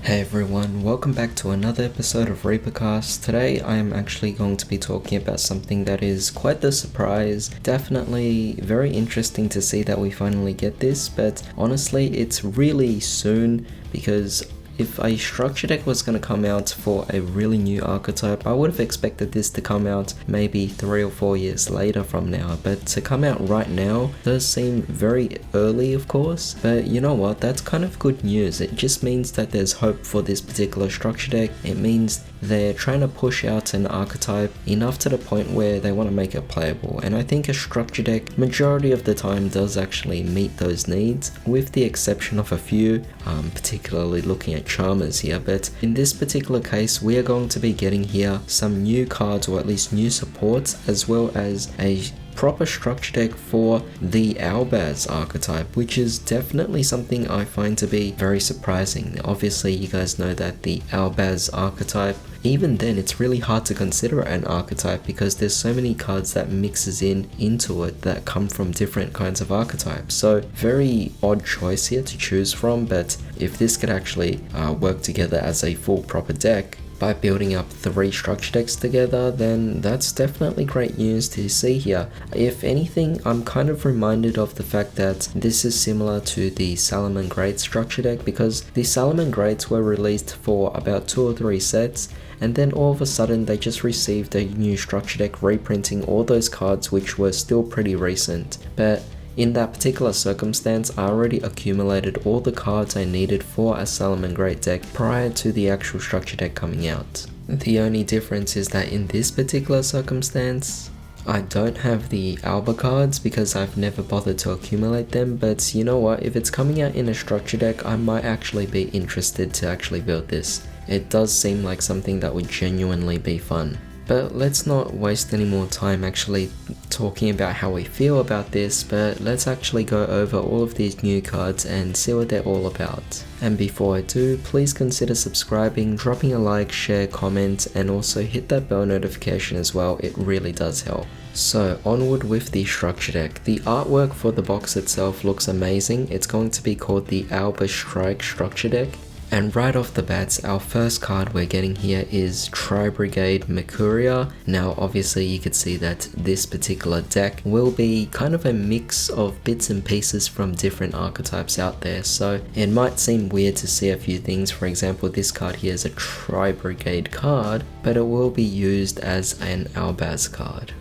Hey everyone, welcome back to another episode of ReaperCast. Today I am actually going to be talking about something that is quite the surprise. Definitely very interesting to see that we finally get this, but honestly it's really soon because if a structure deck was going to come out for a really new archetype, I would have expected this to come out maybe 3 or 4 years later from now, but to come out right now does seem very early, of course, but you know what, that's kind of good news. It just means that there's hope for this particular structure deck. It means they're trying to push out an archetype enough to the point where they want to make it playable, and I think a structure deck majority of the time does actually meet those needs, with the exception of a few, particularly looking at charmers here. But in this particular case we are going to be getting here some new cards, or at least new supports, as well as a proper structure deck for the Albaz archetype, which is definitely something I find to be very surprising. Obviously you guys know that the Albaz archetype, even then it's really hard to consider an archetype because there's so many cards that mixes into it that come from different kinds of archetypes. So very odd choice here to choose from, but if this could actually work together as a full proper deck by building up 3 structure decks together, then that's definitely great news to see here. If anything, I'm kind of reminded of the fact that this is similar to the Salamangreat structure deck, because the Salamangreats were released for about 2 or 3 sets, and then all of a sudden they just received a new structure deck reprinting all those cards which were still pretty recent. But in that particular circumstance, I already accumulated all the cards I needed for a Salamangreat deck prior to the actual structure deck coming out. The only difference is that in this particular circumstance, I don't have the Alba cards because I've never bothered to accumulate them, but you know what, if it's coming out in a structure deck, I might actually be interested to actually build this. It does seem like something that would genuinely be fun. But let's not waste any more time actually talking about how we feel about this, but let's actually go over all of these new cards and see what they're all about. And before I do, please consider subscribing, dropping a like, share, comment, and also hit that bell notification as well. It really does help. So onward with the structure deck. The artwork for the box itself looks amazing. It's going to be called the Alba Strike structure deck. And right off the bats, our first card we're getting here is Tri-Brigade Mercuria. Now obviously you could see that this particular deck will be kind of a mix of bits and pieces from different archetypes out there, so it might seem weird to see a few things. For example, this card here is a Tri-Brigade card, but it will be used as an Albaz card.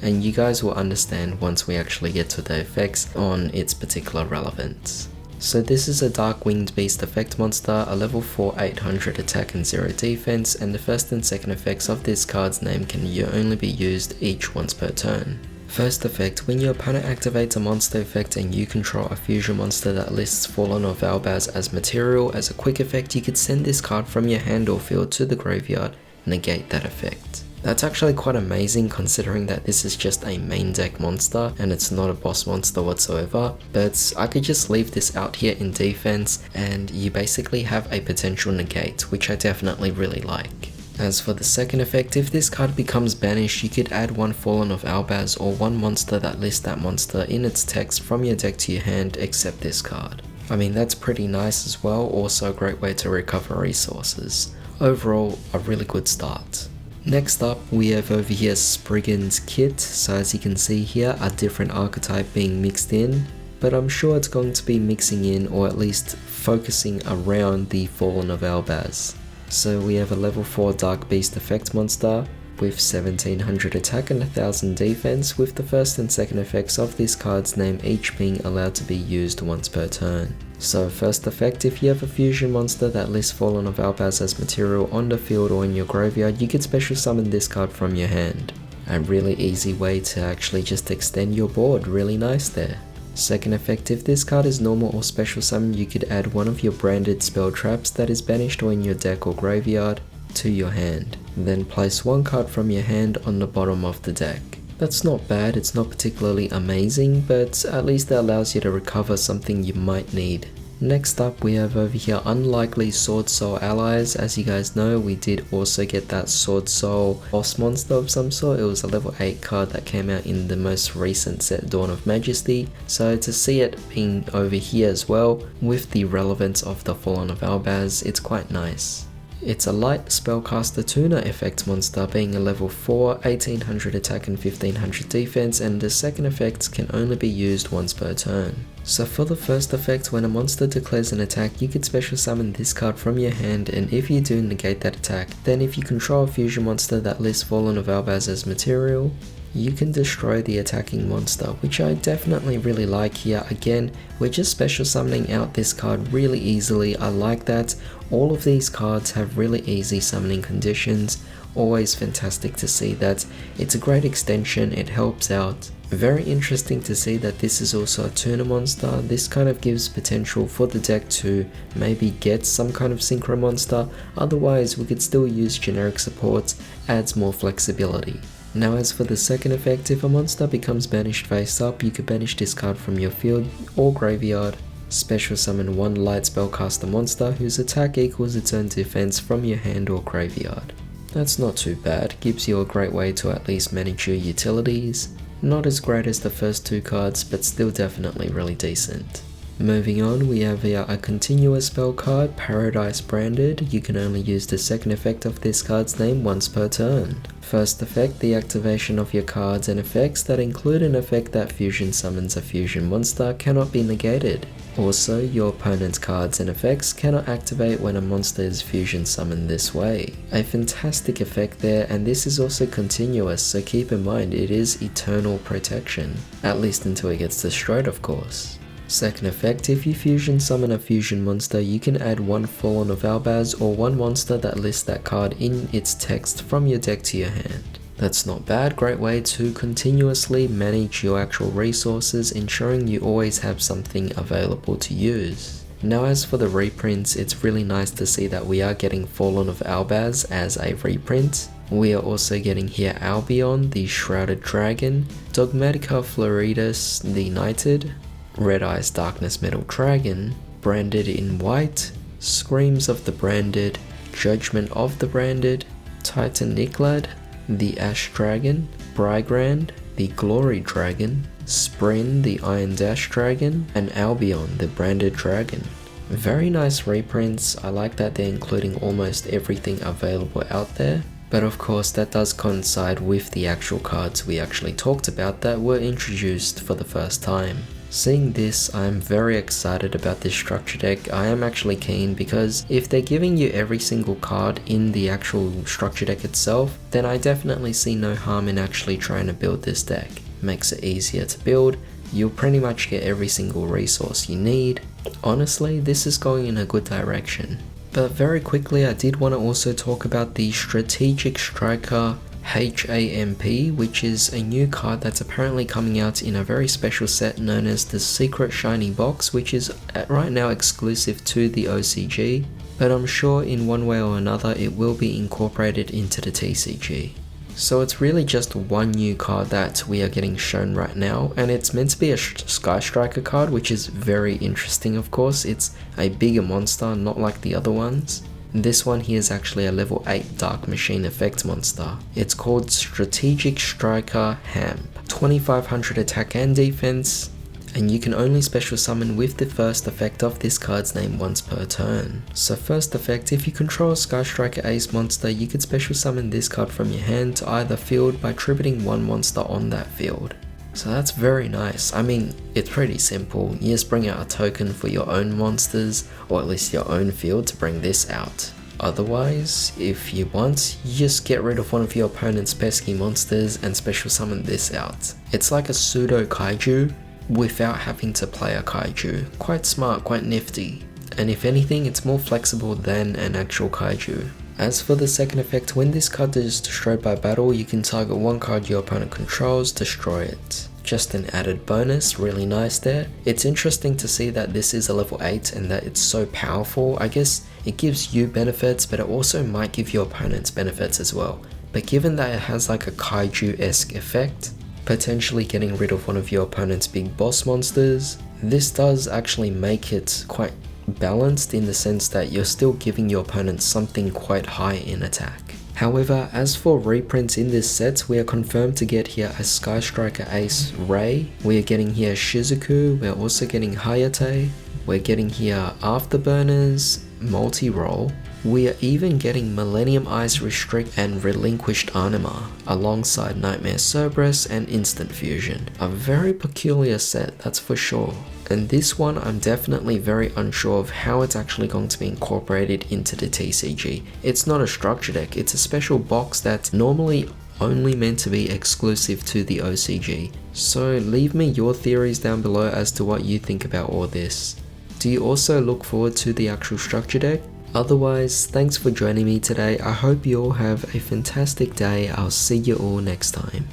And you guys will understand once we actually get to the effects on its particular relevance. So this is a Dark Winged Beast effect monster, a level 4 800 attack and 0 defense, and the first and second effects of this card's name can only be used each once per turn. First effect, when your opponent activates a monster effect and you control a fusion monster that lists Fallen of Albaz as material, as a quick effect you could send this card from your hand or field to the graveyard, negate that effect. That's actually quite amazing considering that this is just a main deck monster and it's not a boss monster whatsoever, but I could just leave this out here in defense and you basically have a potential negate, which I definitely really like. As for the second effect, if this card becomes banished, you could add 1 Fallen of Albaz or 1 monster that lists that monster in its text from your deck to your hand except this card. I mean, that's pretty nice as well, also a great way to recover resources. Overall, a really good start. Next up, we have over here Spriggan's Kit. So as you can see here, a different archetype being mixed in, but I'm sure it's going to be mixing in, or at least focusing around, the Fallen of Albaz. So we have a level 4 Dark Beast effect monster with 1700 attack and 1000 defense, with the first and second effects of this card's name each being allowed to be used once per turn. So first effect, if you have a fusion monster that lists Fallen of Albaz as material on the field or in your graveyard, you could special summon this card from your hand. A really easy way to actually just extend your board, really nice there. Second effect, if this card is normal or special summon, you could add 1 of your branded spell traps that is banished or in your deck or graveyard to your hand. Then place 1 card from your hand on the bottom of the deck. That's not bad, it's not particularly amazing, but at least it allows you to recover something you might need. Next up we have over here Unlikely Sword Soul Allies. As you guys know, we did also get that Sword Soul boss monster of some sort. It was a level 8 card that came out in the most recent set, Dawn of Majesty. So to see it being over here as well, with the relevance of the Fallen of Albaz, it's quite nice. It's a light spellcaster tuner effect monster, being a level 4, 1800 attack and 1500 defense, and the second effect can only be used once per turn. So for the first effect, when a monster declares an attack, you could special summon this card from your hand, and if you do negate that attack, then if you control a fusion monster that lists Fallen of Albaz as material, you can destroy the attacking monster, which I definitely really like here. Again, we're just special summoning out this card really easily. I like that. All of these cards have really easy summoning conditions. Always fantastic to see that. It's a great extension, it helps out. Very interesting to see that this is also a tuner monster. This kind of gives potential for the deck to maybe get some kind of synchro monster. Otherwise, we could still use generic supports, adds more flexibility. Now as for the second effect, if a monster becomes banished face up, you could banish this card from your field or graveyard. Special summon one light spellcaster monster whose attack equals its own defense from your hand or graveyard. That's not too bad, gives you a great way to at least manage your utilities. Not as great as the first two cards, but still definitely really decent. Moving on, we have here a continuous spell card, Paradise Branded. You can only use the second effect of this card's name once per turn. First effect, the activation of your cards and effects that include an effect that fusion summons a fusion monster cannot be negated. Also, your opponent's cards and effects cannot activate when a monster is fusion summoned this way. A fantastic effect there, and this is also continuous, so keep in mind it is eternal protection. At least until it gets destroyed, of course. Second effect, if you fusion summon a fusion monster, you can add one Fallen of Albaz or one monster that lists that card in its text from your deck to your hand. That's not bad, great way to continuously manage your actual resources, ensuring you always have something available to use. Now as for the reprints, it's really nice to see that we are getting Fallen of Albaz as a reprint. We are also getting here Albion, the Shrouded Dragon, Dogmatica Floridus, the Knighted, Red Eyes Darkness Metal Dragon, Branded in White, Screams of the Branded, Judgment of the Branded, Titan Niklad, the Ash Dragon, Brygrand, the Glory Dragon, Sprin, the Iron Dash Dragon, and Albion, the Branded Dragon. Very nice reprints. I like that they're including almost everything available out there. But of course that does coincide with the actual cards we actually talked about that were introduced for the first time. Seeing this, I am very excited about this structure deck. I am actually keen because if they're giving you every single card in the actual structure deck itself, then I definitely see no harm in actually trying to build this deck. Makes it easier to build, you'll pretty much get every single resource you need. Honestly, this is going in a good direction. But very quickly, I did want to also talk about the Strategic Striker H.A.M.P, which is a new card that's apparently coming out in a very special set known as the Secret Shiny Box, which is right now exclusive to the OCG, but I'm sure in one way or another it will be incorporated into the TCG. So it's really just one new card that we are getting shown right now, and it's meant to be a Sky Striker card, which is very interesting of course. It's a bigger monster, not like the other ones. This one here is actually a level 8 Dark Machine effect monster. It's called Strategic Striker H.A.M.P. 2500 attack and defense, and you can only special summon with the first effect of this card's name once per turn. So first effect, if you control a Sky Striker Ace monster, you could special summon this card from your hand to either field by tributing one monster on that field. So that's very nice. I mean, it's pretty simple. You just bring out a token for your own monsters, or at least your own field to bring this out. Otherwise, if you want, you just get rid of one of your opponent's pesky monsters and special summon this out. It's like a pseudo kaiju without having to play a kaiju. Quite smart, quite nifty. And if anything, it's more flexible than an actual kaiju. As for the second effect, when this card is destroyed by battle, you can target one card your opponent controls, destroy it. Just an added bonus, really nice there. It's interesting to see that this is a level 8 and that it's so powerful. I guess it gives you benefits, but it also might give your opponents benefits as well. But given that it has like a kaiju-esque effect, potentially getting rid of one of your opponent's big boss monsters, this does actually make it quite balanced in the sense that you're still giving your opponent something quite high in attack. However, as for reprints in this set, we are confirmed to get here a Sky Striker Ace Ray, we are getting here Shizuku, we're also getting Hayate, we're getting here Afterburners, Multi-Roll, we are even getting Millennium Ice Restrict and Relinquished Anima, alongside Nightmare Cerberus and Instant Fusion. A very peculiar set, that's for sure. And this one I'm definitely very unsure of how it's actually going to be incorporated into the TCG. It's not a structure deck, it's a special box that's normally only meant to be exclusive to the OCG. So leave me your theories down below as to what you think about all this. Do you also look forward to the actual structure deck? Otherwise, thanks for joining me today. I hope you all have a fantastic day. I'll see you all next time.